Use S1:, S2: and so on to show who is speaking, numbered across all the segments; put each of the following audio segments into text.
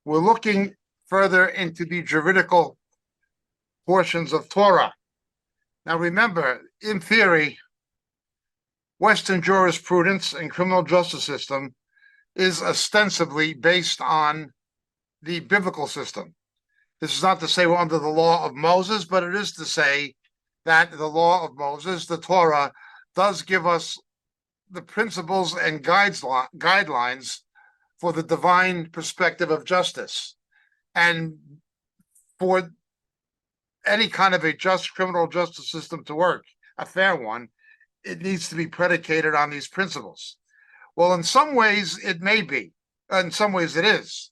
S1: We're looking further into the juridical portions of Torah. Now remember, in theory, Western jurisprudence and criminal justice system is ostensibly based on the biblical system. This is not to say we're under the law of Moses, but it is to say that the law of Moses, the Torah, does give us the principles and guidelines for the divine perspective of justice. And for any kind of a just criminal justice system to work, a fair one, it needs to be predicated on these principles. Well, in some ways it may be, in some ways it is,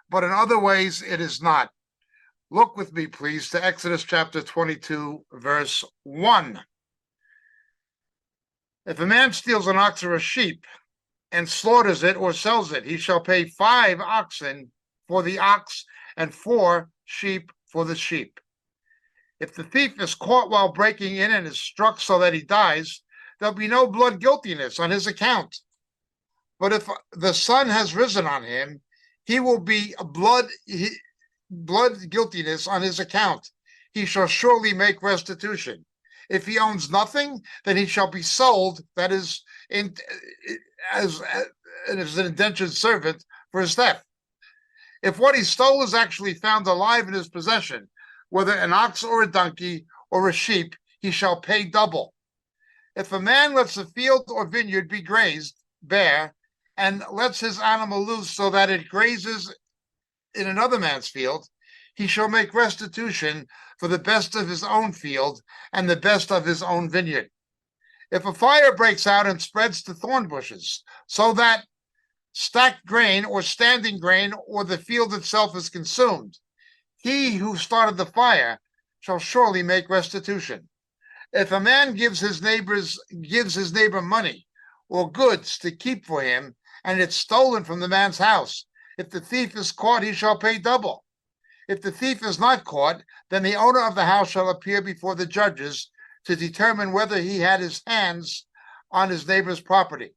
S1: but in other ways it is not. Look with me, please, to Exodus chapter 22, verse 1. If a man steals an ox or a sheep and slaughters it or sells it, he shall pay 5 oxen for the ox and 4 sheep for the sheep. If the thief is caught while breaking in and is struck so that he dies, there'll be no blood guiltiness on his account. But if the sun has risen on him, he will be blood guiltiness on his account. He shall surely make restitution. If he owns nothing, then he shall be sold, that is, as an indentured servant for his theft. If what he stole is actually found alive in his possession, whether an ox or a donkey or a sheep, he shall pay double. If a man lets a field or vineyard be grazed bare and lets his animal loose so that it grazes in another man's field, he shall make restitution for the best of his own field and the best of his own vineyard. If a fire breaks out and spreads to thorn bushes, so that stacked grain or standing grain or the field itself is consumed, he who started the fire shall surely make restitution. If a man gives his neighbor money or goods to keep for him, and it's stolen from the man's house, if the thief is caught, he shall pay double. If the thief is not caught, then the owner of the house shall appear before the judges to determine whether he had his hands on his neighbor's property.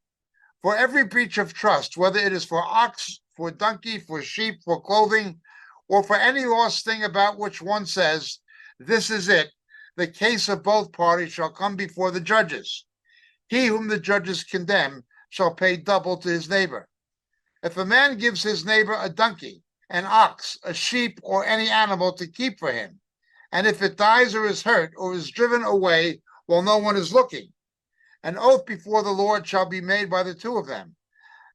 S1: For every breach of trust, whether it is for ox, for donkey, for sheep, for clothing, or for any lost thing about which one says, "This is it," the case of both parties shall come before the judges. He whom the judges condemn shall pay double to his neighbor. If a man gives his neighbor a donkey, an ox, a sheep, or any animal to keep for him, and if it dies or is hurt or is driven away while no one is looking, an oath before the Lord shall be made by the two of them,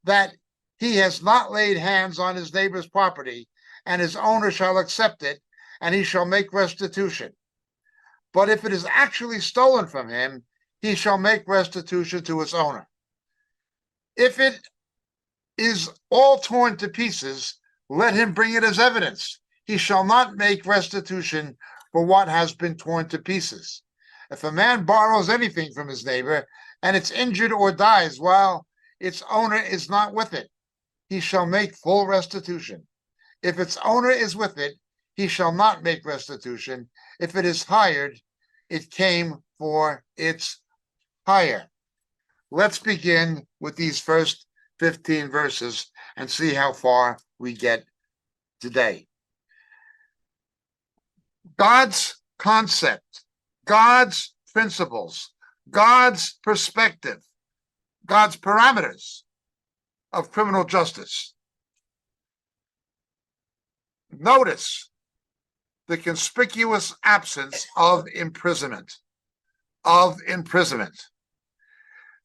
S1: that he has not laid hands on his neighbor's property, and his owner shall accept it, and he shall make restitution. But if it is actually stolen from him, he shall make restitution to its owner. If it is all torn to pieces, let him bring it as evidence. He shall not make restitution for what has been torn to pieces. If a man borrows anything from his neighbor, and it's injured or dies while its owner is not with it, he shall make full restitution. If its owner is with it, he shall not make restitution. If it is hired, it came for its hire. Let's begin with these first 15 verses and see how far we get today. God's concept, God's principles, God's perspective, God's parameters of criminal justice. Notice the conspicuous absence of imprisonment.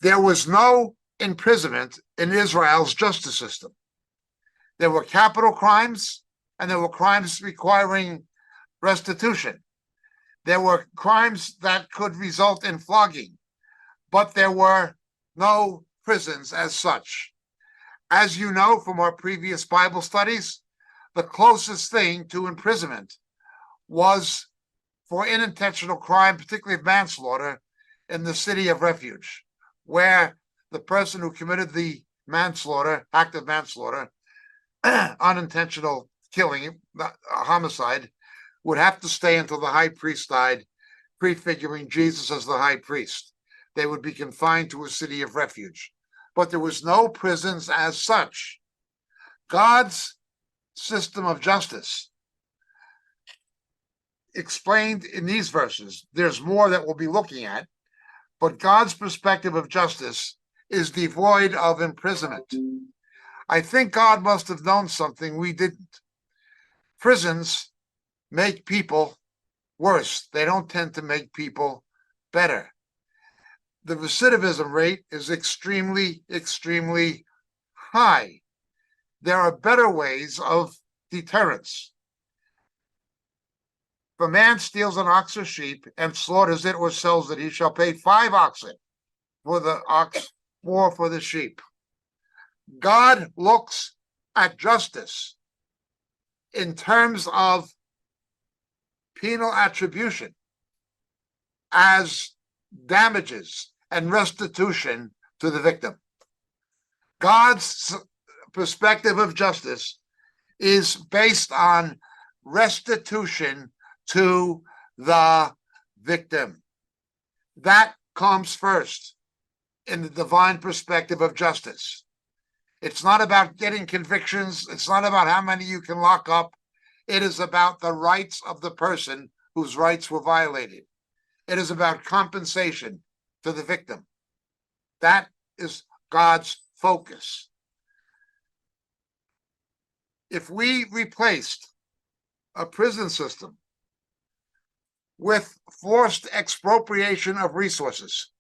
S1: There was no imprisonment in Israel's justice system. There were capital crimes, and there were crimes requiring restitution. There were crimes that could result in flogging, but there were no prisons as such. As you know from our previous Bible studies, the closest thing to imprisonment was for unintentional crime, particularly manslaughter, in the city of refuge, where the person who committed the act of manslaughter, unintentional killing, homicide, would have to stay until the high priest died, prefiguring Jesus as the high priest. They would be confined to a city of refuge. But there was no prisons as such. God's system of justice explained in these verses. There's more that we'll be looking at, but God's perspective of justice is devoid of imprisonment. I think God must have known something we didn't. Prisons make people worse. They don't tend to make people better. The recidivism rate is extremely, extremely high. There are better ways of deterrence. If a man steals an ox or sheep and slaughters it or sells it, he shall pay 5 oxen for the ox, 4 for the sheep. God looks at justice in terms of penal attribution as damages and restitution to the victim. God's perspective of justice is based on restitution to the victim. That comes first in the divine perspective of justice. It's not about getting convictions. It's not about how many you can lock up. It is about the rights of the person whose rights were violated. It is about compensation to the victim. That is God's focus. If we replaced a prison system with forced expropriation of resources,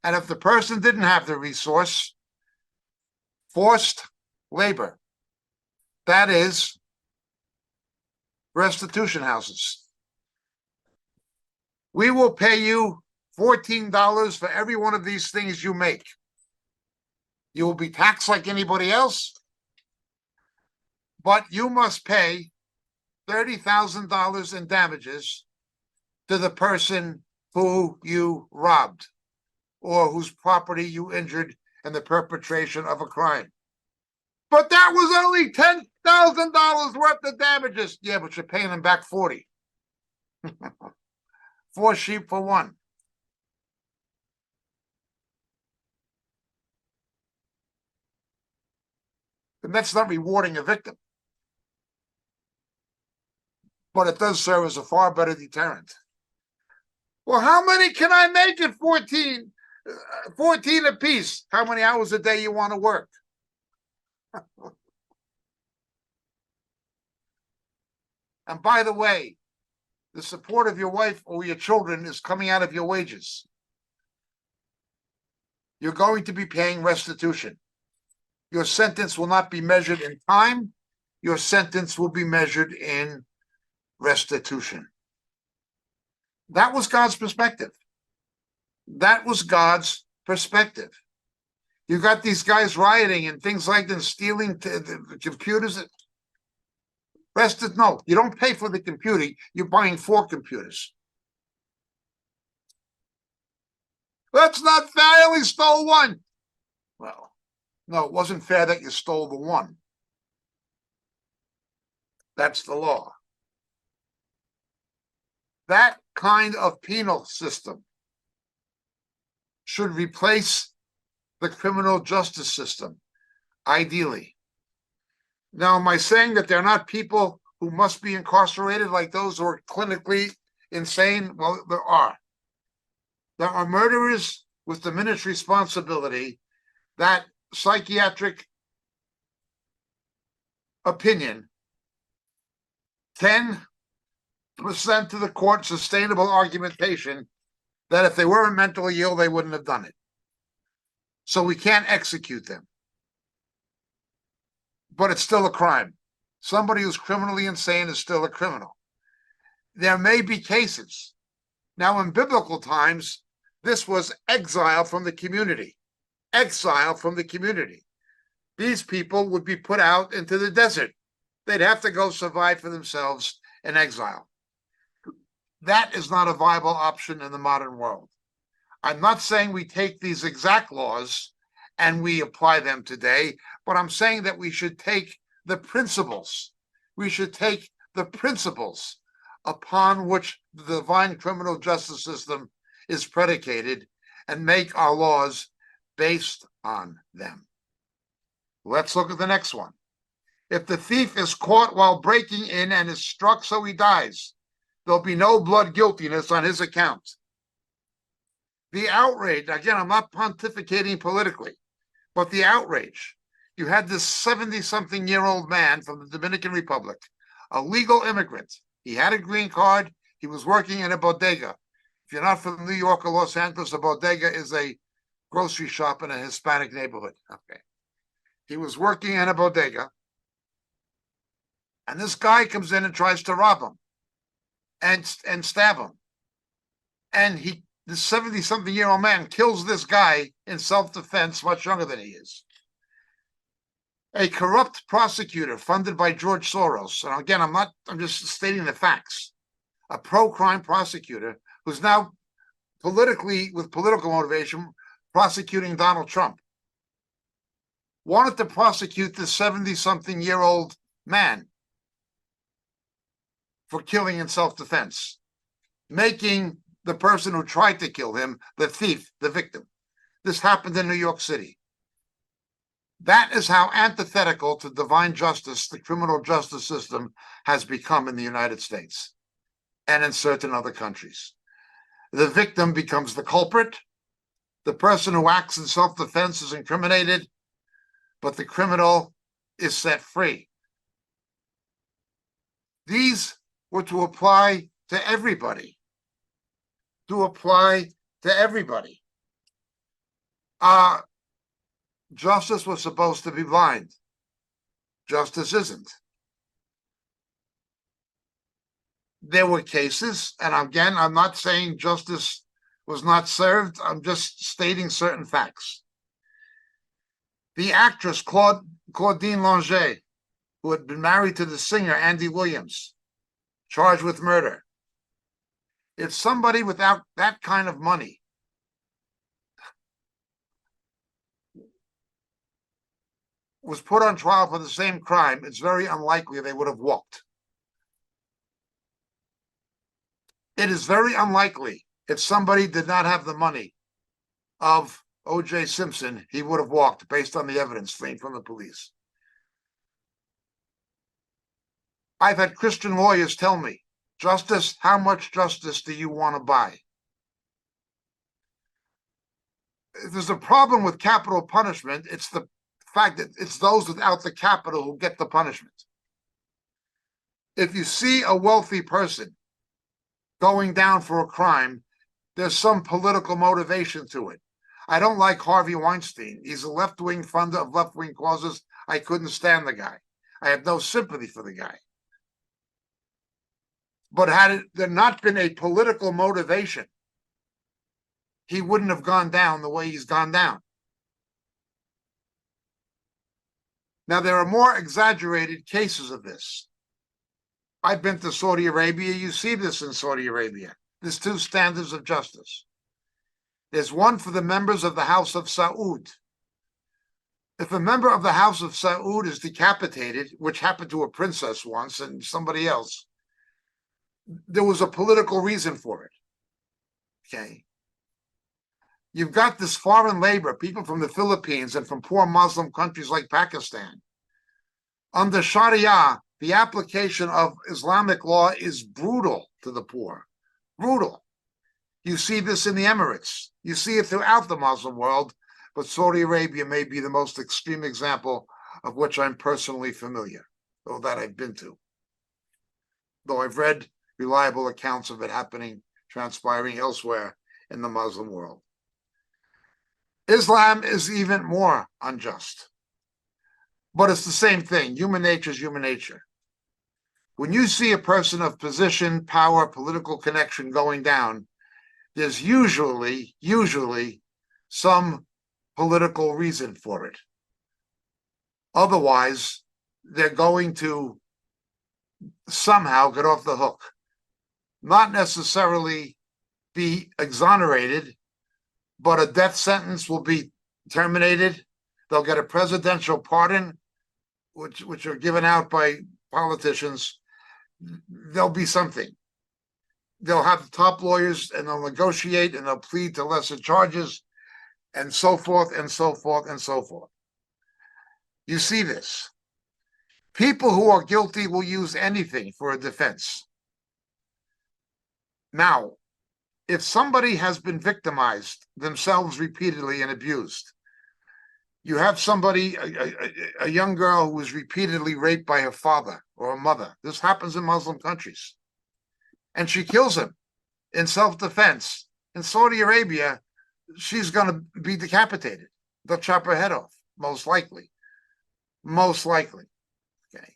S1: and if the person didn't have the resource, forced labor, that is restitution houses. We will pay you $14 for every one of these things you make. You will be taxed like anybody else, but you must pay $30,000 in damages to the person who you robbed or whose property you injured in the perpetration of a crime. But that was only $10,000 worth of damages. Yeah, but you're paying them back 40. 4 sheep for 1. And that's not rewarding a victim. But it does serve as a far better deterrent. Well, how many can I make at 14? 14 apiece. How many hours a day you want to work? And by the way, the support of your wife or your children is coming out of your wages. You're going to be paying restitution. Your sentence will not be measured in time. Your sentence will be measured in restitution. That was God's perspective. That was God's perspective. You got these guys rioting and things like that, stealing the computers. No, you don't pay for the computer. You're buying 4 computers. That's not fair. I only stole 1. Well, no, it wasn't fair that you stole the 1. That's the law. That kind of penal system should replace the criminal justice system, ideally. Now, am I saying that they're not people who must be incarcerated, like those who are clinically insane? Well, there are. There are murderers with diminished responsibility. That psychiatric opinion, 10% to the court sustainable argumentation that if they weren't mentally ill, they wouldn't have done it. So we can't execute them. But it's still a crime. Somebody who's criminally insane is still a criminal. There may be cases. Now, in biblical times, this was exile from the community. Exile from the community. These people would be put out into the desert. They'd have to go survive for themselves in exile. That is not a viable option in the modern world. I'm not saying we take these exact laws and we apply them today, but I'm saying that we should take the principles. We should take the principles upon which the divine criminal justice system is predicated and make our laws based on them. Let's look at the next one. If the thief is caught while breaking in and is struck so he dies, there'll be no blood guiltiness on his account. The outrage, again, I'm not pontificating politically, but the outrage. You had this 70-something-year-old man from the Dominican Republic, a legal immigrant. He had a green card. He was working in a bodega. If you're not from New York or Los Angeles, a bodega is a grocery shop in a Hispanic neighborhood. Okay. He was working in a bodega, and this guy comes in and tries to rob him and stab him. And this 70-something-year-old man kills this guy in self-defense, much younger than he is. A corrupt prosecutor funded by George Soros, and again, I'm just stating the facts, a pro-crime prosecutor who's now with political motivation, prosecuting Donald Trump, wanted to prosecute this 70-something-year-old man for killing in self-defense, making the person who tried to kill him the thief, the victim. This happened in New York City. That is how antithetical to divine justice the criminal justice system has become in the United States and in certain other countries. The victim becomes the culprit. The person who acts in self-defense is incriminated, but the criminal is set free. These were to apply to everybody. Justice was supposed to be blind. Justice isn't. There were cases, and again, I'm not saying justice was not served. I'm just stating certain facts. The actress Claudine Longet, who had been married to the singer Andy Williams, charged with murder. If somebody without that kind of money was put on trial for the same crime, it's very unlikely they would have walked. It is very unlikely if somebody did not have the money of O.J. Simpson, he would have walked based on the evidence from the police. I've had Christian lawyers tell me, justice, how much justice do you want to buy? If there's a problem with capital punishment, it's the fact that it's those without the capital who get the punishment. If you see a wealthy person going down for a crime, there's some political motivation to it. I don't like Harvey Weinstein. He's a left-wing funder of left-wing causes. I couldn't stand the guy. I have no sympathy for the guy. But had there not been a political motivation, he wouldn't have gone down the way he's gone down. Now, there are more exaggerated cases of this. I've been to Saudi Arabia. You see this in Saudi Arabia. There's two standards of justice. There's one for the members of the House of Saud. If a member of the House of Saud is decapitated, which happened to a princess once and somebody else, there was a political reason for it. Okay. You've got this foreign labor, people from the Philippines and from poor Muslim countries like Pakistan. Under Sharia, the application of Islamic law is brutal to the poor. Brutal. You see this in the Emirates. You see it throughout the Muslim world, but Saudi Arabia may be the most extreme example of which I'm personally familiar, or that I've been to. Though I've read reliable accounts of it transpiring elsewhere in the Muslim world. Islam is even more unjust. But it's the same thing. Human nature is human nature. When you see a person of position, power, political connection going down, there's usually some political reason for it. Otherwise, they're going to somehow get off the hook. Not necessarily be exonerated, but a death sentence will be terminated. They'll get a presidential pardon, which are given out by politicians. There'll be something. They'll have the top lawyers and they'll negotiate and they'll plead to lesser charges and so forth and so forth and so forth. You see this. People who are guilty will use anything for a defense. Now, if somebody has been victimized themselves repeatedly and abused, you have somebody, a young girl who was repeatedly raped by her father or her mother. This happens in Muslim countries. And she kills him in self-defense. In Saudi Arabia, she's going to be decapitated. They'll chop her head off, most likely. Most likely. Okay.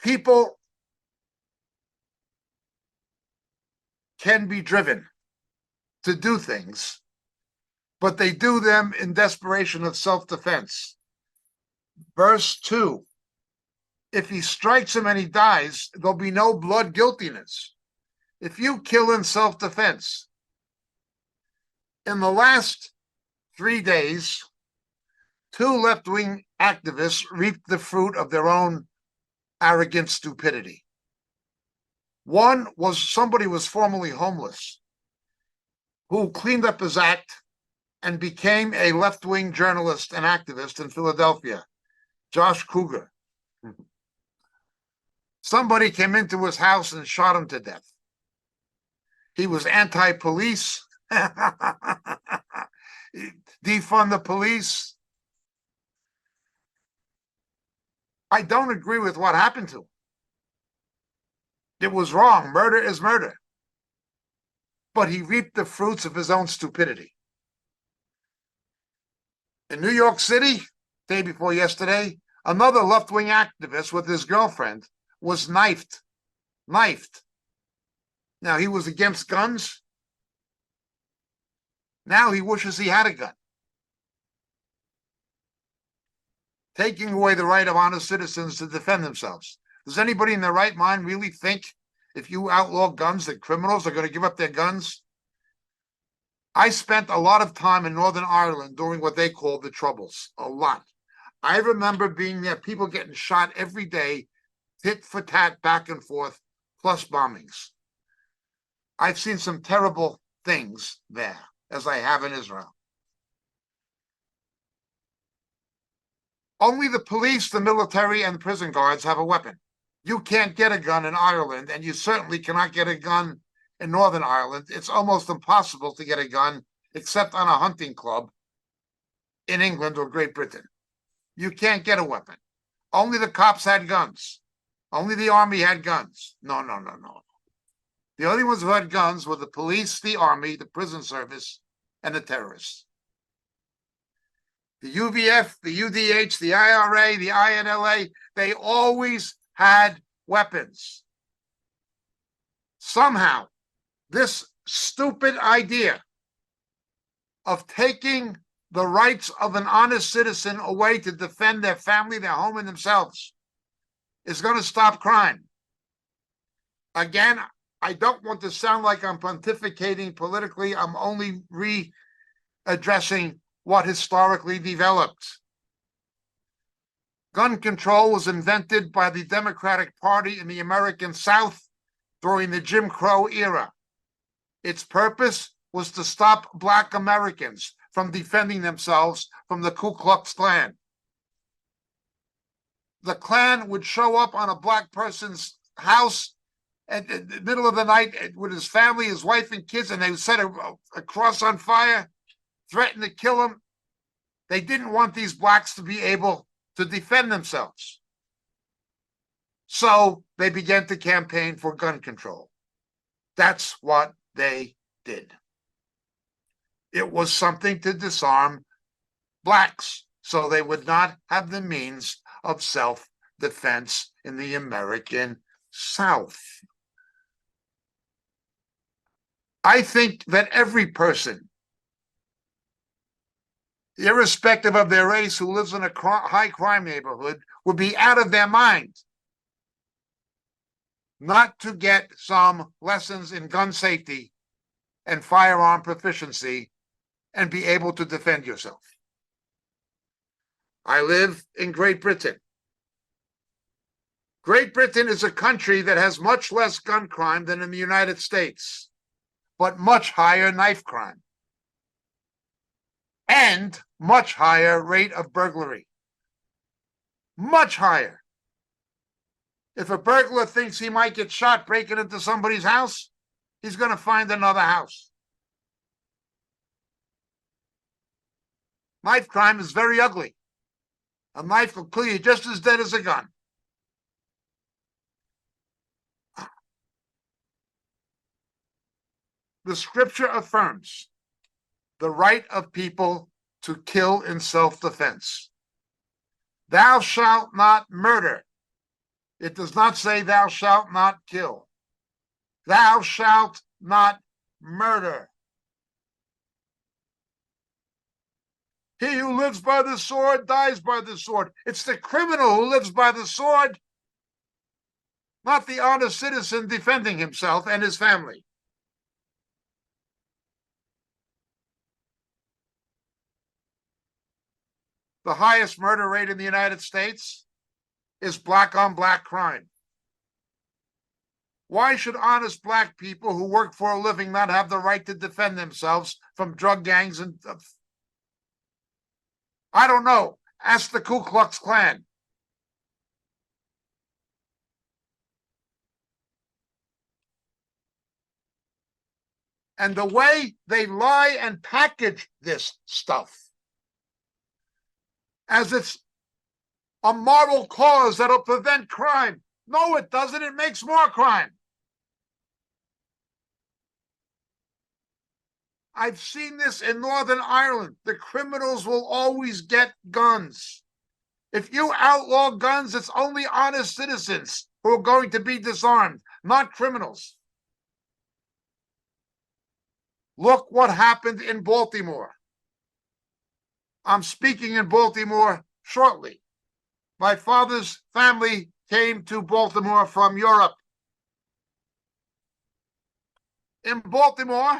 S1: People can be driven to do things, but they do them in desperation of self-defense. Verse 2, if he strikes him and he dies, there'll be no blood guiltiness. If you kill in self-defense, in the last 3 days, 2 left-wing activists reaped the fruit of their own arrogant stupidity. One was somebody was formerly homeless, who cleaned up his act and became a left-wing journalist and activist in Philadelphia, Josh Kruger. Somebody came into his house and shot him to death. He was anti-police, defund the police. I don't agree with what happened to him. It was wrong. Murder is murder. But he reaped the fruits of his own stupidity. In New York City, day before yesterday, another left-wing activist with his girlfriend was knifed. Now, he was against guns. Now he wishes he had a gun. Taking away the right of honest citizens to defend themselves. Does anybody in their right mind really think if you outlaw guns that criminals are going to give up their guns? I spent a lot of time in Northern Ireland during what they call the Troubles. A lot. I remember being there, people getting shot every day, tit for tat, back and forth, plus bombings. I've seen some terrible things there, as I have in Israel. Only the police, the military, and the prison guards have a weapon. You can't get a gun in Ireland, and you certainly cannot get a gun in Northern Ireland. It's almost impossible to get a gun except on a hunting club in England or Great Britain. You can't get a weapon. Only the cops had guns. Only the army had guns. No. The only ones who had guns were the police, the army, the prison service, and the terrorists. The UVF, the UDH, the IRA, the INLA, they always had weapons. Somehow, this stupid idea of taking the rights of an honest citizen away to defend their family, their home, and themselves is going to stop crime. Again, I don't want to sound like I'm pontificating politically. I'm only readdressing what historically developed. Gun control was invented by the Democratic Party in the American South during the Jim Crow era. Its purpose was to stop Black Americans from defending themselves from the Ku Klux Klan. The Klan would show up on a Black person's house at the middle of the night with his family, his wife and kids, and they would set a cross on fire, threaten to kill him. They didn't want these Blacks to be able to defend themselves. So they began to campaign for gun control. That's what they did. It was something to disarm Blacks so they would not have the means of self-defense in the American South. I think that every person, irrespective of their race, who lives in a high crime neighborhood would be out of their mind not to get some lessons in gun safety and firearm proficiency and be able to defend yourself. I live in Great Britain. Great Britain is a country that has much less gun crime than in the United States, but much higher knife crime. and much higher rate of burglary. Much higher. If a burglar thinks he might get shot breaking into somebody's house, he's going to find another house. Knife crime is very ugly. A knife will kill you just as dead as a gun. The scripture affirms the right of people to kill in self-defense. Thou shalt not murder. It does not say thou shalt not kill. Thou shalt not murder. He who lives by the sword dies by the sword. It's the criminal who lives by the sword, not the honest citizen defending himself and his family. The highest murder rate in the United States is black on black crime. Why should honest black people who work for a living not have the right to defend themselves from drug gangs? And I don't know. Ask the Ku Klux Klan. And the way they lie and package this stuff as it's a moral cause that'll prevent crime. No, it doesn't. It makes more crime. I've seen this in Northern Ireland. The criminals will always get guns. If you outlaw guns, it's only honest citizens who are going to be disarmed, not criminals. Look what happened in Baltimore. I'm speaking in Baltimore shortly. My father's family came to Baltimore from Europe. In Baltimore,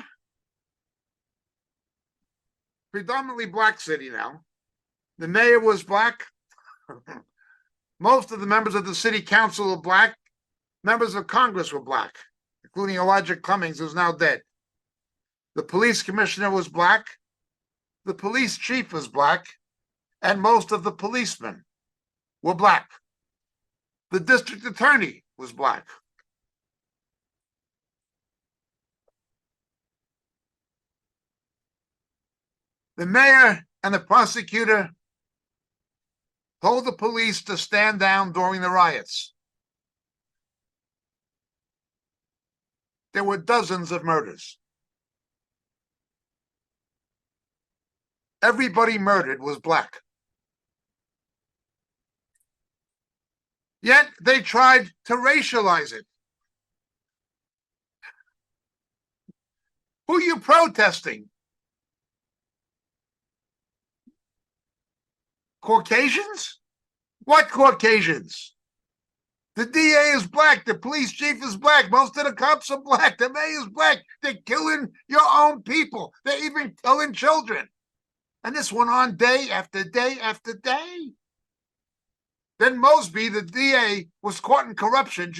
S1: predominantly black city now, the mayor was black. Most of the members of the city council were black. Members of Congress were black, including Elijah Cummings, who's now dead. The police commissioner was black. The police chief was black. And most of the policemen were black. The district attorney was black. The mayor and the prosecutor told the police to stand down during the riots. There were dozens of murders. Everybody murdered was black. Yet they tried to racialize it. Who are you protesting? Caucasians? What Caucasians? The DA is black. The police chief is black. Most of the cops are black. The mayor is black. They're killing your own people. They're even killing children. And this went on day after day after day. Then Mosby, the DA, was caught in corruption.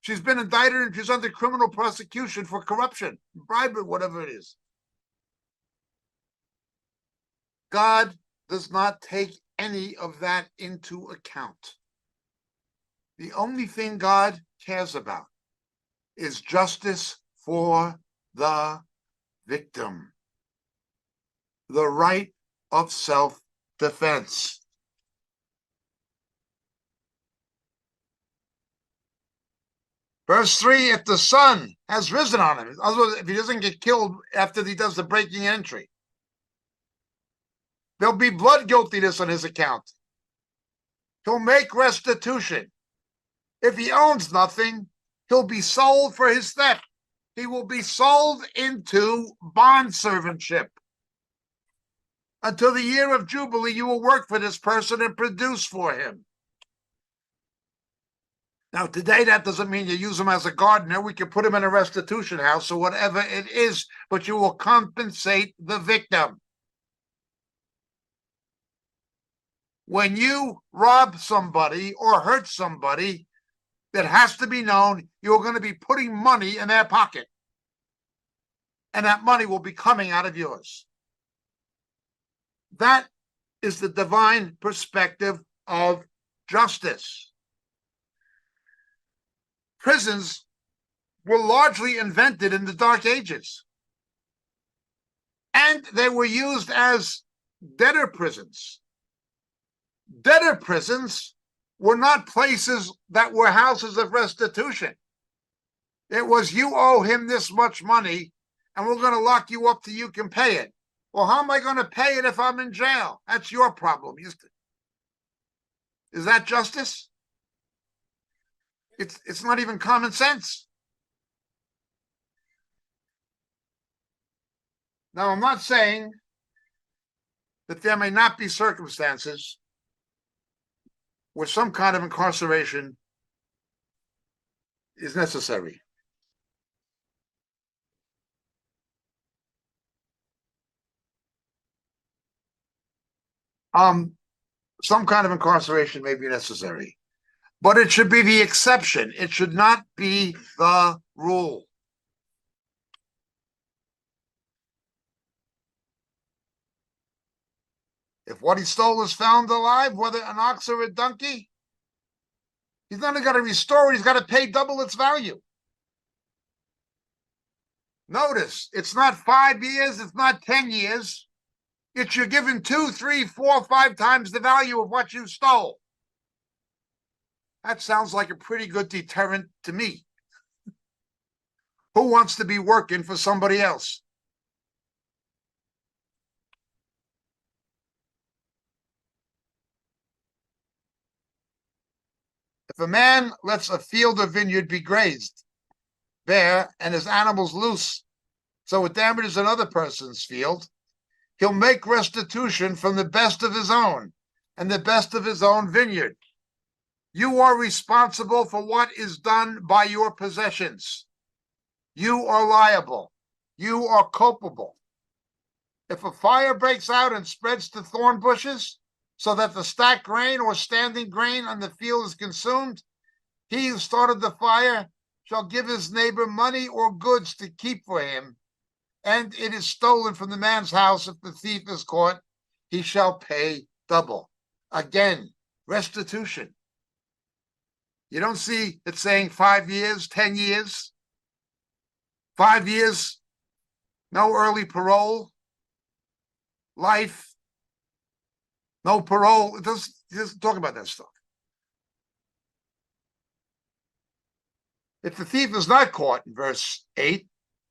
S1: She's been indicted and she's under criminal prosecution for corruption, bribery, whatever it is. God does not take any of that into account. The only thing God cares about is justice for the victim, the right of self-defense. Verse 3, if the sun has risen on him, otherwise, if he doesn't get killed after he does the breaking entry, there'll be blood guiltiness on his account. He'll make restitution. If he owns nothing, he'll be sold for his theft. He will be sold into bondservantship. Until the year of Jubilee, you will work for this person and produce for him. Now, today, that doesn't mean you use him as a gardener. We can put him in a restitution house or whatever it is, but you will compensate the victim. When you rob somebody or hurt somebody, that has to be known you're going to be putting money in their pocket. And that money will be coming out of yours. That is the divine perspective of justice. Prisons were largely invented in the Dark Ages, and they were used as debtor prisons. Debtor prisons were not places that were houses of restitution. It was, you owe him this much money, and we're going to lock you up till you can pay it. Well, how am I going to pay it if I'm in jail? That's your problem. Is that justice? It's not even common sense. Now, I'm not saying that there may not be circumstances where some kind of incarceration is necessary. Some kind of incarceration may be necessary, but it should be the exception. It should not be the rule. If what he stole is found alive, whether an ox or a donkey, he's not going to restore it. He's got to pay double its value. Notice, it's not 5 years. It's not 10 years. It's you're given 2, 3, 4, 5 times the value of what you stole. That sounds like a pretty good deterrent to me. Who wants to be working for somebody else? If a man lets a field or vineyard be grazed, bare, and his animals loose, so it damages another person's field, he'll make restitution from the best of his own and the best of his own vineyard. You are responsible for what is done by your possessions. You are liable. You are culpable. If a fire breaks out and spreads to thorn bushes, so that the stacked grain or standing grain on the field is consumed, he who started the fire shall give his neighbor money or goods to keep for him, and it is stolen from the man's house. If the thief is caught, he shall pay double. Again, restitution. You don't see it saying 5 years, 10 years, 5 years, no early parole, life, no parole. It doesn't talk about that stuff. If the thief is not caught, in verse 8,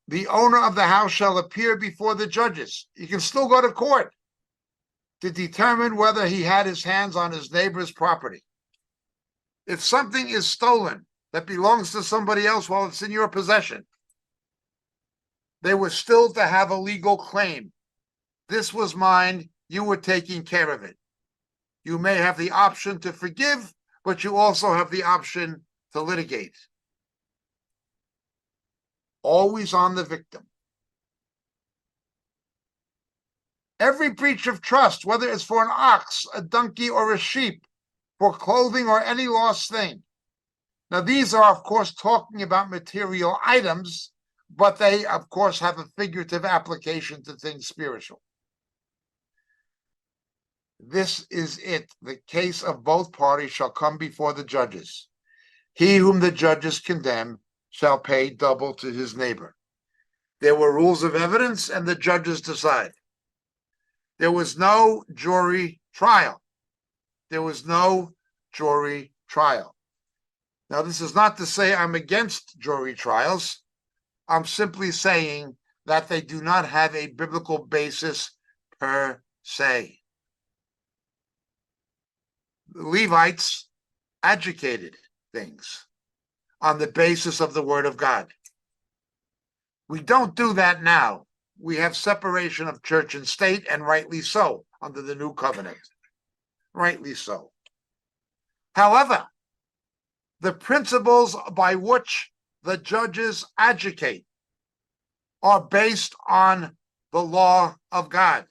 S1: the owner of the house shall appear before the judges. He can still go to court to determine whether he had his hands on his neighbor's property. If something is stolen that belongs to somebody else while it's in your possession, they were still to have a legal claim. This was mine. You were taking care of it. You may have the option to forgive, but you also have the option to litigate. Always on the victim. Every breach of trust, whether it's for an ox, a donkey, or a sheep, for clothing or any lost thing. Now, these are, of course, talking about material items, but they, of course, have a figurative application to things spiritual. This is it. The case of both parties shall come before the judges. He whom the judges condemn shall pay double to his neighbor. There were rules of evidence, and the judges decide. There was no jury trial. There was no jury trial. Now, this is not to say I'm against jury trials. I'm simply saying that they do not have a biblical basis per se. The Levites adjudicated things on the basis of the word of God. We don't do that now. We have separation of church and state, and rightly so, under the new covenant. Rightly so. However, the principles by which the judges adjudicate are based on the law of God.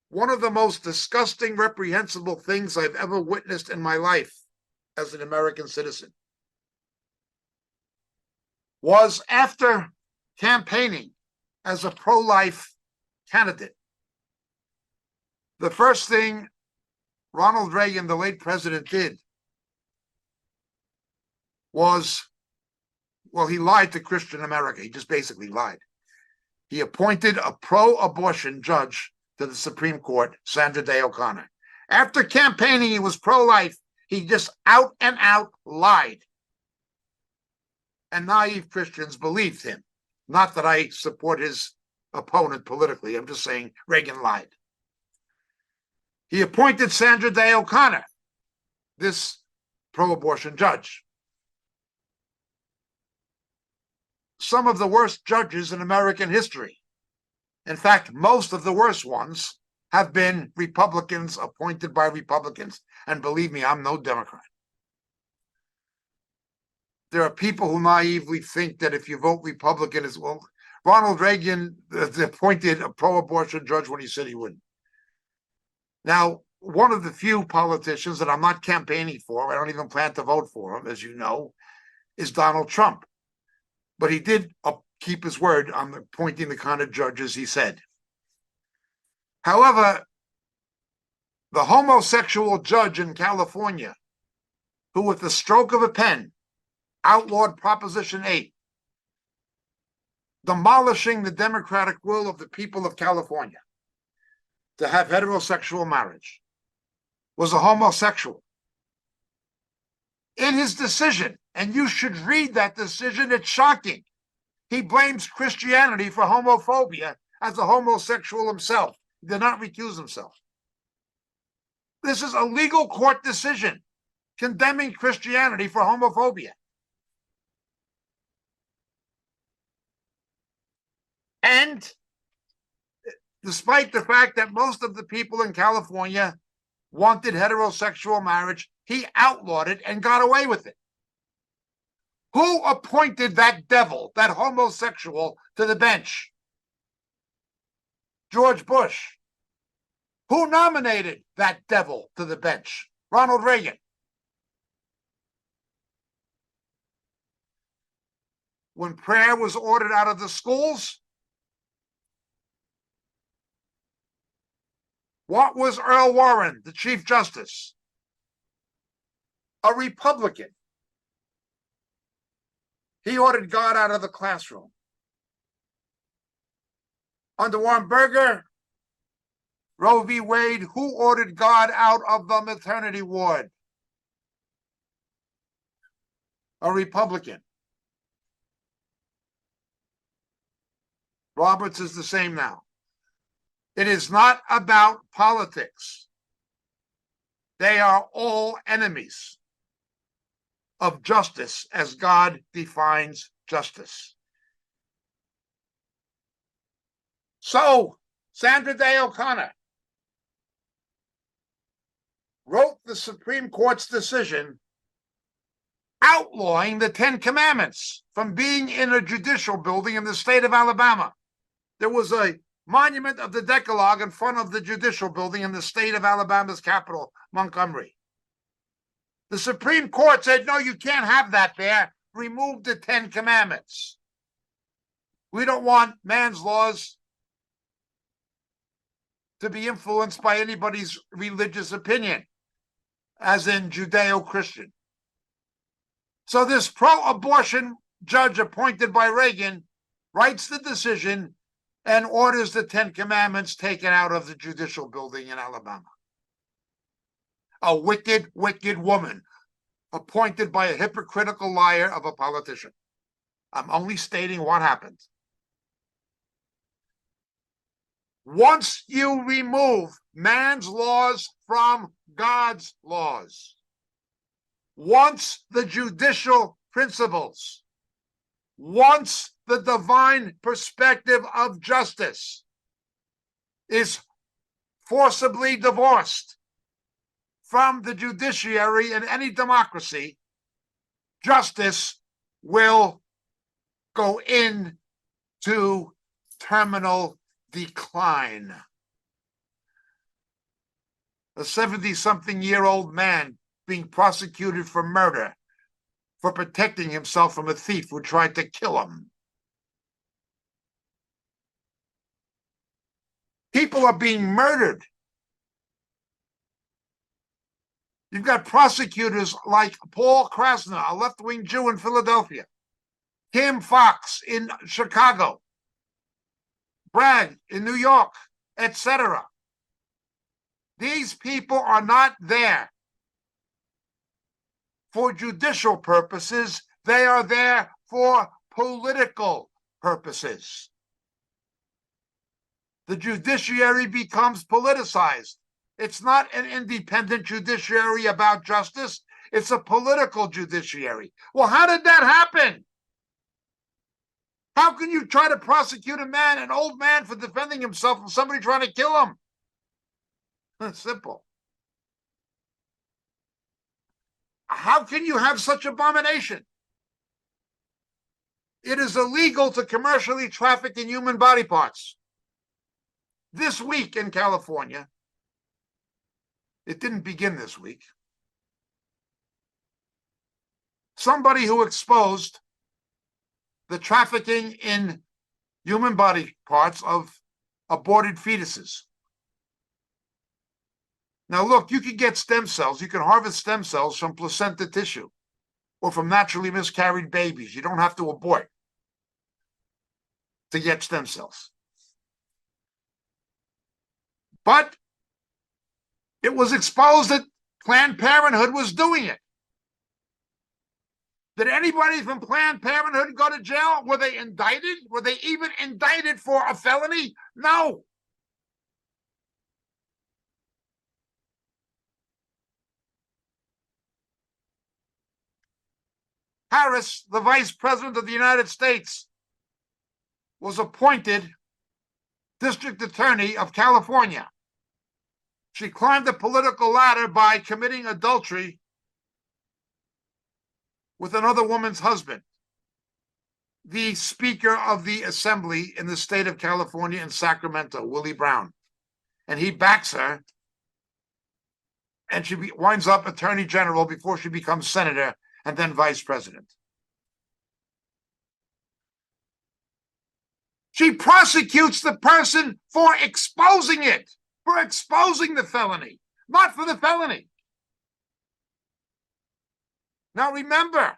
S1: One of the most disgusting, reprehensible things I've ever witnessed in my life as an American citizen was after campaigning as a pro-life candidate. The first thing Ronald Reagan, the late president, did was, well, he lied to Christian America. He just basically lied. He appointed a pro-abortion judge to the Supreme Court, Sandra Day O'Connor. After campaigning, he was pro-life. He just out and out lied. And naive Christians believed him. Not that I support his opponent politically. I'm just saying Reagan lied. He appointed Sandra Day O'Connor, this pro-abortion judge. Some of the worst judges in American history. In fact, most of the worst ones have been Republicans appointed by Republicans. And believe me, I'm no Democrat. There are people who naively think that if you vote Republican as well, Ronald Reagan appointed a pro-abortion judge when he said he wouldn't. Now, one of the few politicians that I'm not campaigning for, I don't even plan to vote for him, as you know, is Donald Trump. But he did keep his word on appointing the kind of judges he said. However, the homosexual judge in California, who with the stroke of a pen outlawed Proposition 8, demolishing the democratic will of the people of California to have heterosexual marriage, was a homosexual. In his decision, and you should read that decision, it's shocking. He blames Christianity for homophobia as a homosexual himself. He did not recuse himself. This is a legal court decision condemning Christianity for homophobia. And despite the fact that most of the people in California wanted heterosexual marriage, he outlawed it and got away with it. Who appointed that devil, that homosexual, to the bench? George Bush. Who nominated that devil to the bench? Ronald Reagan. When prayer was ordered out of the schools, what was Earl Warren, the Chief Justice? A Republican. He ordered God out of the classroom. Under Warren Burger, Roe v. Wade, who ordered God out of the maternity ward? A Republican. Roberts is the same now. It is not about politics. They are all enemies of justice as God defines justice. So, Sandra Day O'Connor wrote the Supreme Court's decision outlawing the Ten Commandments from being in a judicial building in the state of Alabama. There was a monument of the Decalogue in front of the judicial building in the state of Alabama's capital, Montgomery. The Supreme Court said, no, you can't have that there. Remove the Ten Commandments. We don't want man's laws to be influenced by anybody's religious opinion, as in Judeo-Christian. So this pro-abortion judge appointed by Reagan writes the decision and orders the Ten Commandments taken out of the judicial building in Alabama. A wicked, wicked woman appointed by a hypocritical liar of a politician. I'm only stating what happened. Once you remove man's laws from God's laws, once the judicial principles, once the divine perspective of justice is forcibly divorced from the judiciary in any democracy, justice will go into terminal decline. A 70-something-year-old man being prosecuted for murder for protecting himself from a thief who tried to kill him. People are being murdered You've got prosecutors like Paul Krasner, a left-wing Jew in Philadelphia, Kim Fox in Chicago, Bragg in New York, etc. These people are not there for judicial purposes. They are there for political purposes. The judiciary becomes politicized. It's not an independent judiciary about justice. It's a political judiciary. Well, how did that happen? How can you try to prosecute a man, an old man, for defending himself from somebody trying to kill him? It's simple. How can you have such abomination? It is illegal to commercially traffic in human body parts. This week in California, it didn't begin this week, somebody who exposed the trafficking in human body parts of aborted fetuses. Now, look, you can get stem cells. You can harvest stem cells from placenta tissue or from naturally miscarried babies. You don't have to abort to get stem cells. But it was exposed that Planned Parenthood was doing it. Did anybody from Planned Parenthood go to jail? Were they indicted? Were they even indicted for a felony? No. Harris, the Vice President of the United States, was appointed District Attorney of California. She climbed the political ladder by committing adultery with another woman's husband, the Speaker of the Assembly in the state of California in Sacramento, Willie Brown. And he backs her, and she winds up Attorney General before she becomes Senator and then Vice President. She prosecutes the person for exposing it, for exposing the felony, not for the felony. Now remember,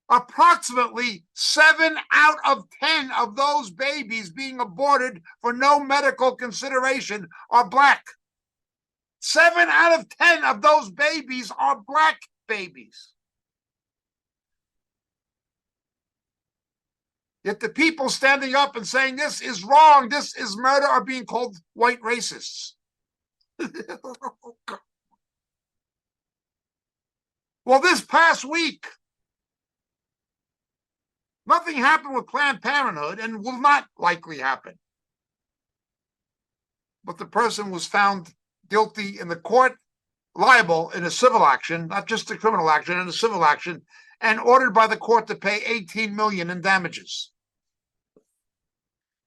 S1: approximately 7 out of 10 of those babies being aborted for no medical consideration are Black. 7 out of 10 of those babies are Black babies. Yet the people standing up and saying this is wrong, this is murder, are being called white racists. Well, this past week, nothing happened with Planned Parenthood and will not likely happen. But the person was found guilty in the court, liable in a civil action, not just a criminal action, in a civil action, and ordered by the court to pay $18 million in damages.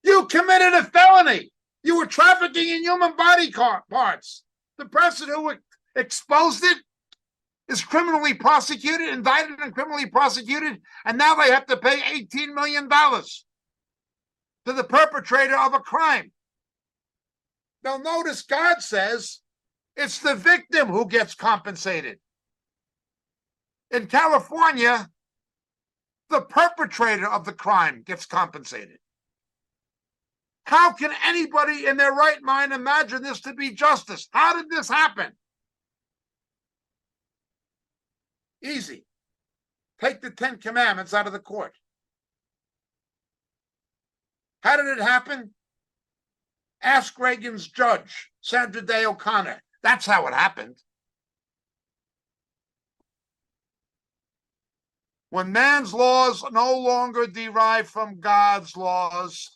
S1: You committed a felony. You were trafficking in human body parts. The person who exposed it is criminally prosecuted, indicted and criminally prosecuted, and now they have to pay $18 million to the perpetrator of a crime. Now notice God says it's the victim who gets compensated. In California, the perpetrator of the crime gets compensated. How can anybody in their right mind imagine this to be justice? How did this happen? Easy. Take the 10 Commandments out of the court. How did it happen? Ask Reagan's judge, Sandra Day O'Connor. That's how it happened. When man's laws no longer derive from God's laws,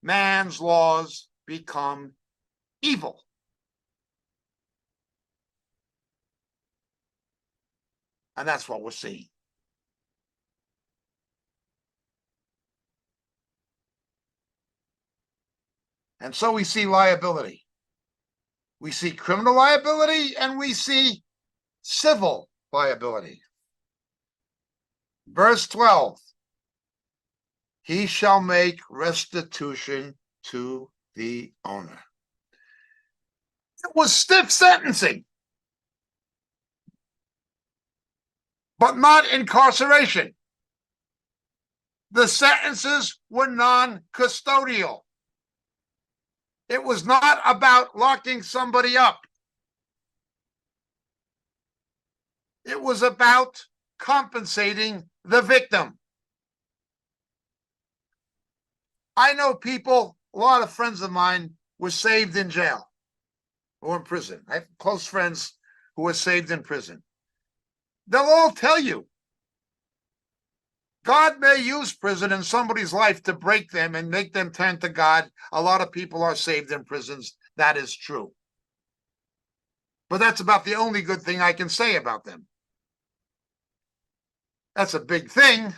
S1: man's laws become evil. And that's what we're seeing. And so we see liability. We see criminal liability and we see civil liability. Verse 12. He shall make restitution to the owner. It was stiff sentencing. but not incarceration. The sentences were non-custodial. It was not about locking somebody up. It was about compensating the victim. I know people, a lot of friends of mine were saved in jail or in prison. I have close friends who were saved in prison. They'll all tell you, God may use prison in somebody's life to break them and make them turn to God. A lot of people are saved in prisons. That is true. But that's about the only good thing I can say about them. That's a big thing,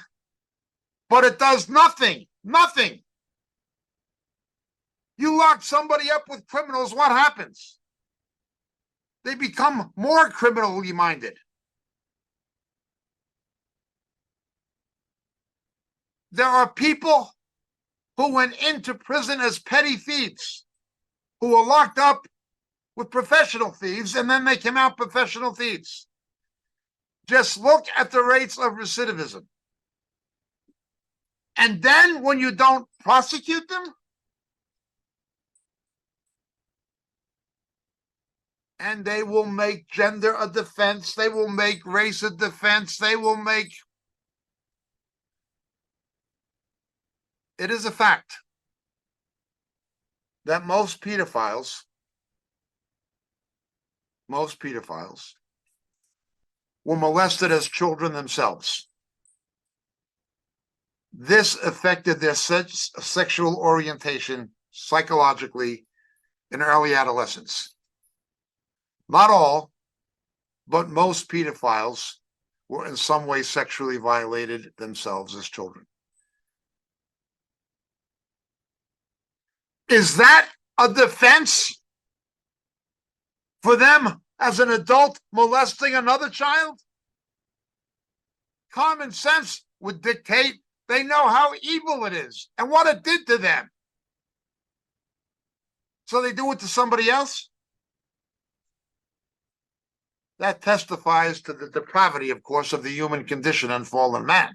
S1: but it does nothing. Nothing. You lock somebody up with criminals, what happens? They become more criminally minded. There are people who went into prison as petty thieves, who were locked up with professional thieves, and then they came out professional thieves. Just look at the rates of recidivism. And then when you don't prosecute them, and they will make gender a defense, they will make race a defense, they will make... It is a fact that most pedophiles were molested as children themselves. This affected their sexual orientation psychologically in early adolescence. Not all, but most pedophiles were in some way sexually violated themselves as children. Is that a defense for them as an adult molesting another child? Common sense would dictate they know how evil it is and what it did to them. So they do it to somebody else? That testifies to the depravity, of course, of the human condition and fallen man.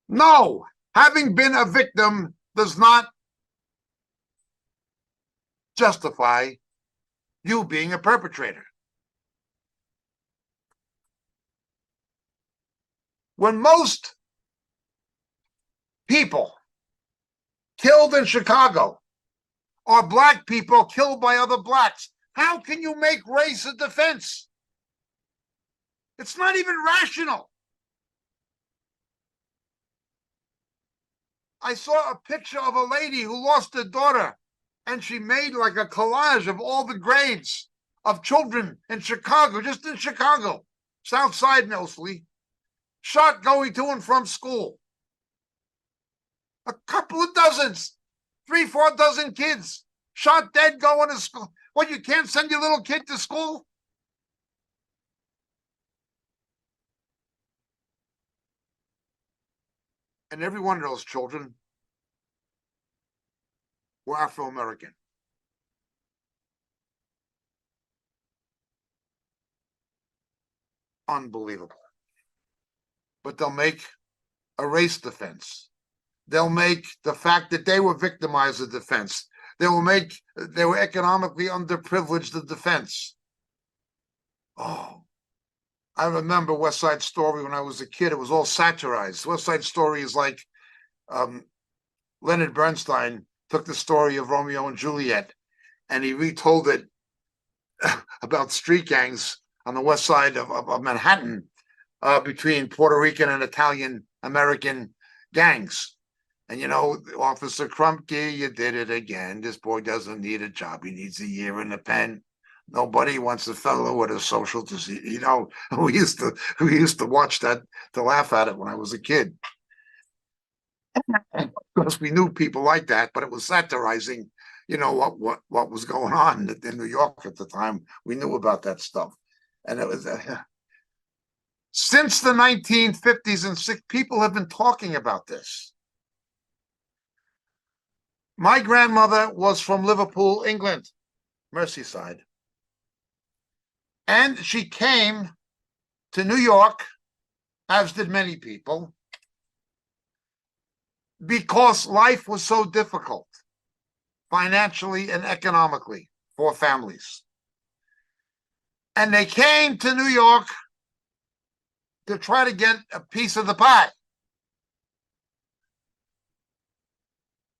S1: No, having been a victim does not justify you being a perpetrator. When most people killed in Chicago are black people killed by other blacks, how can you make race a defense? It's not even rational. I saw a picture of a lady who lost her daughter, and she made like a collage of all the graves of children in Chicago, just in Chicago, South Side mostly, shot going to and from school. A couple of dozens, 3-4 dozen kids shot dead going to school. What, you can't send your little kid to school? And every one of those children were Afro-American. Unbelievable. But they'll make a race defense. They'll make the fact that they were victimized a defense. They will make they were economically underprivileged a defense. Oh, I remember West Side Story when I was a kid. It was all satirized. West Side Story is like Leonard Bernstein took the story of Romeo and Juliet and he retold it about street gangs on the west side of Manhattan between Puerto Rican and Italian American gangs. And, you know, Officer Krupke, you did it again. This boy doesn't need a job. He needs a year in the pen. Nobody wants a fellow with a social disease. You know, we used to watch that to laugh at it when I was a kid. Of course, we knew people like that, but it was satirizing, you know, what was going on in New York at the time. We knew about that stuff. And it was since the 1950s and 60s, people have been talking about this. My grandmother was from Liverpool, England, Merseyside. And she came to New York, as did many people, because life was so difficult financially and economically for families. And they came to New York to try to get a piece of the pie.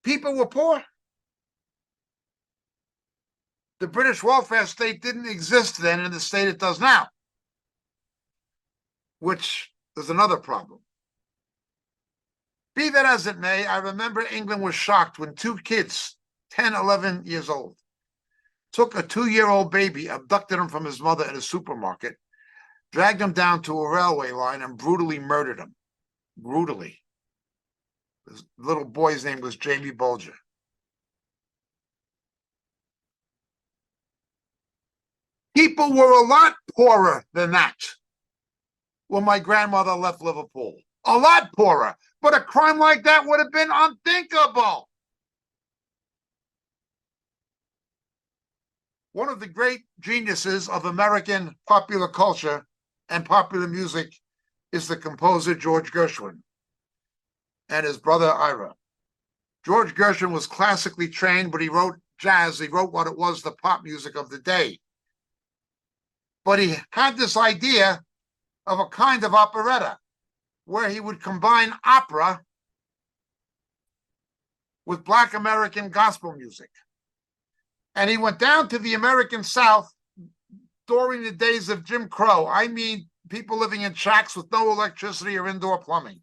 S1: People were poor. The British welfare state didn't exist then in the state it does now, which is another problem. Be that as it may, I remember England was shocked when two kids, 10, 11 years old, took a 2-year-old baby, abducted him from his mother in a supermarket, dragged him down to a railway line, and brutally murdered him. Brutally. The little boy's name was Jamie Bulger. People were a lot poorer than that when my grandmother left Liverpool. A lot poorer. But a crime like that would have been unthinkable. One of the great geniuses of American popular culture and popular music is the composer George Gershwin and his brother Ira. George Gershwin was classically trained, but he wrote jazz. He wrote what it was, the pop music of the day. But he had this idea of a kind of operetta where he would combine opera with Black American gospel music. And he went down to the American South during the days of Jim Crow. I mean, people living in shacks with no electricity or indoor plumbing.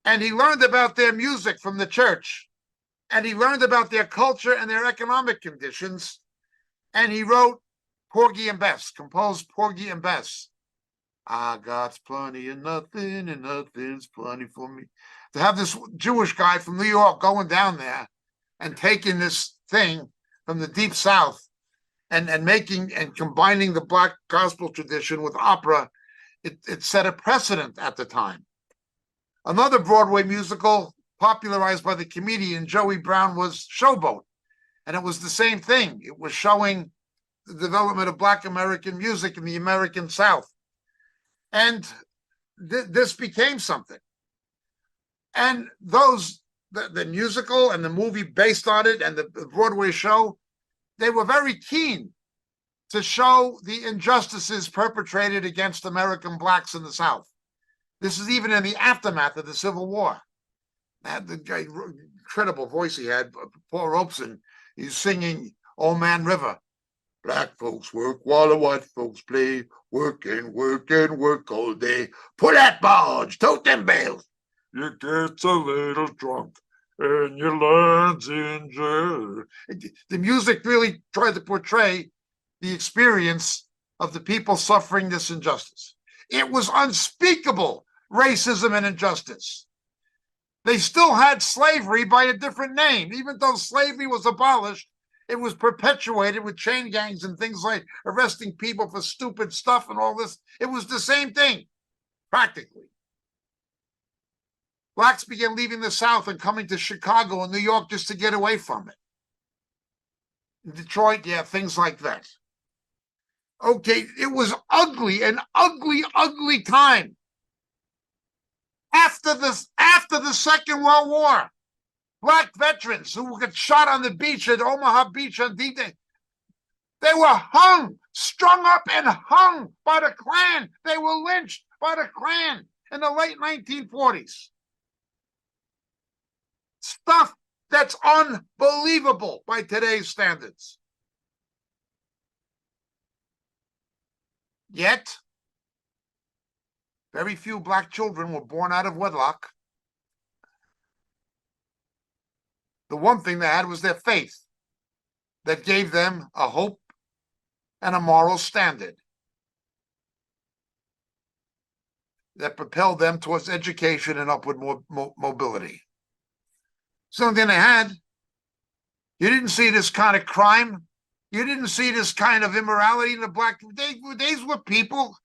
S1: And he learned about their music from the church. And he learned about their culture and their economic conditions. And he wrote Porgy and Bess, composed Porgy and Bess. I got plenty of nothing and nothing's plenty for me. To have this Jewish guy from New York going down there and taking this thing from the Deep South and making and combining the Black gospel tradition with opera, it set a precedent at the time. Another Broadway musical popularized by the comedian Joey Brown was Showboat. And it was the same thing. It was showing the development of Black American music in the American South. And this became something. And the musical and the movie based on it and the Broadway show, they were very keen to show the injustices perpetrated against American Blacks in the South. This is even in the aftermath of the Civil War. The guy, incredible voice he had, Paul Robeson, he's singing Old Man River. Black folks work while the white folks play. Work and work and work all day. Pull that barge, tote them bales. You get a little drunk and your land's injured. The music really tried to portray the experience of the people suffering this injustice. It was unspeakable racism and injustice. They still had slavery by a different name. Even though slavery was abolished, it was perpetuated with chain gangs and things like arresting people for stupid stuff and all this. It was the same thing, practically. Blacks began leaving the South and coming to Chicago and New York just to get away from it. In Detroit, yeah, things like that. Okay, it was ugly, an ugly, ugly time. After the Second World War, Black veterans who got shot on the beach at Omaha Beach on D-Day, they were hung, strung up and hung by the Klan. They were lynched by the Klan in the late 1940s. Stuff that's unbelievable by today's standards. Yet, very few Black children were born out of wedlock. The one thing they had was their faith that gave them a hope and a moral standard that propelled them towards education and upward mobility. Something they had. You didn't see this kind of crime. You didn't see this kind of immorality in the Black. These were people.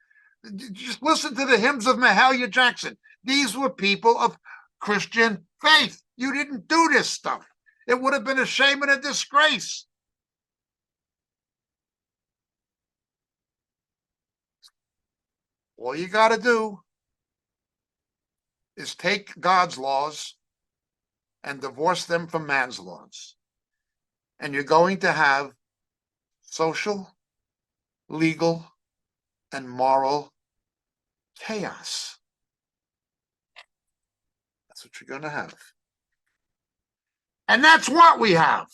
S1: Just listen to the hymns of Mahalia Jackson. These were people of Christian faith. You didn't do this stuff. It would have been a shame and a disgrace. All you got to do is take God's laws and divorce them from man's laws. And you're going to have social, legal, and moral chaos. That's what you're going to have. And that's what we have.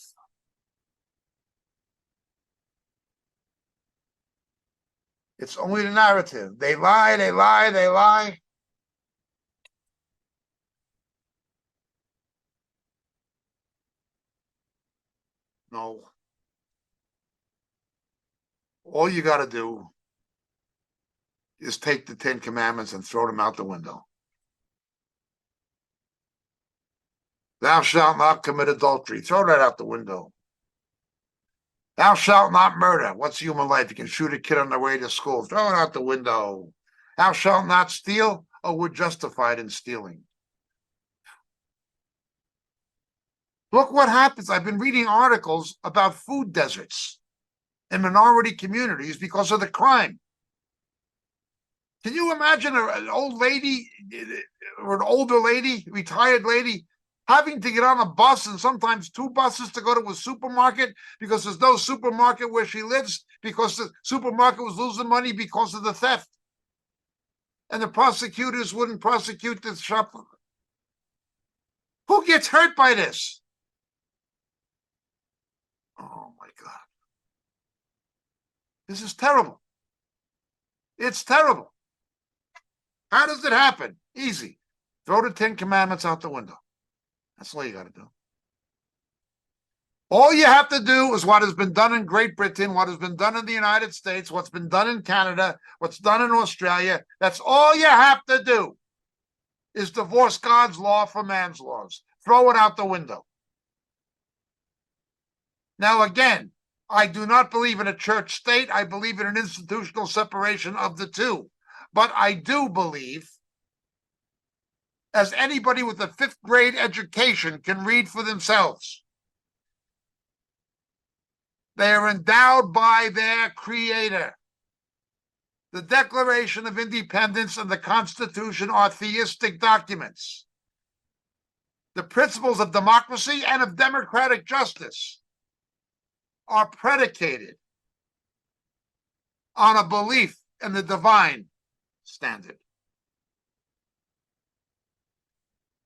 S1: It's only the narrative. They lie, they lie, they lie. No. All you got to do is take the 10 Commandments and throw them out the window. Thou shalt not commit adultery. Throw that out the window. Thou shalt not murder. What's human life? You can shoot a kid on the way to school. Throw it out the window. Thou shalt not steal. Oh, we're justified in stealing. Look what happens. I've been reading articles about food deserts in minority communities because of the crime. Can you imagine an old lady or an older lady, retired lady, having to get on a bus and sometimes 2 buses to go to a supermarket because there's no supermarket where she lives because the supermarket was losing money because of the theft? And the prosecutors wouldn't prosecute the shop. Who gets hurt by this? Oh my God. This is terrible. It's terrible. How does it happen? Easy. Throw the 10 Commandments out the window. That's all you got to do. All you have to do is what has been done in Great Britain, what has been done in the United States, what's been done in Canada, what's done in Australia. That's all you have to do is divorce God's law from man's laws. Throw it out the window. Now, again, I do not believe in a church state. I believe in an institutional separation of the two. But I do believe, as anybody with a 5th grade education can read for themselves, they are endowed by their creator. The Declaration of Independence and the Constitution are theistic documents. The principles of democracy and of democratic justice are predicated on a belief in the divine standard.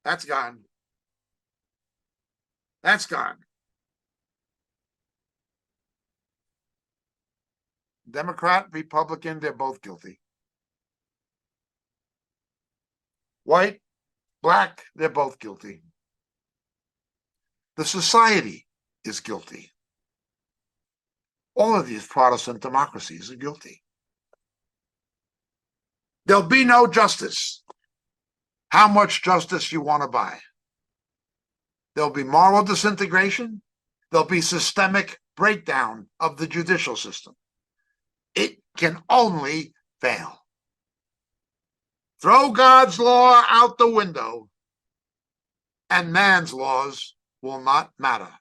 S1: That's gone. That's gone. Democrat, Republican, they're both guilty. White, black, they're both guilty. The society is guilty. All of these Protestant democracies are guilty. There'll be no justice. How much justice you want to buy? There'll be moral disintegration. There'll be systemic breakdown of the judicial system. It can only fail. Throw God's law out the window, and man's laws will not matter.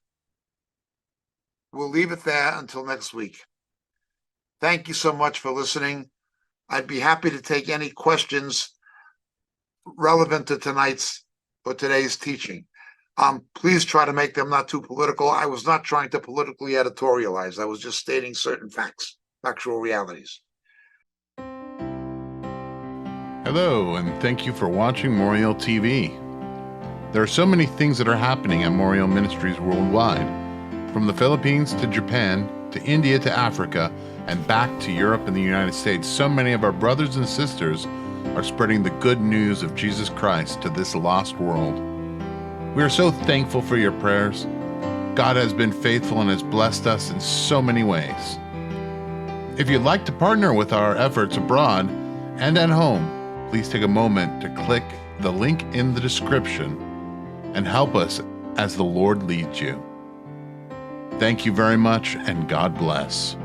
S1: We'll leave it there until next week. Thank you so much for listening. I'd be happy to take any questions relevant to today's teaching. Please try to make them not too political. I was not trying to politically editorialize. I was just stating certain facts, factual realities.
S2: Hello, and thank you for watching Moriel TV. There are so many things that are happening at Moriel Ministries worldwide, from the Philippines to Japan to India to Africa and back to Europe and the United States. So many of our brothers and sisters are spreading the good news of Jesus Christ to this lost world. We are so thankful for your prayers. God has been faithful and has blessed us in so many ways. If you'd like to partner with our efforts abroad and at home, please take a moment to click the link in the description and help us as the Lord leads you. Thank you very much, and God bless.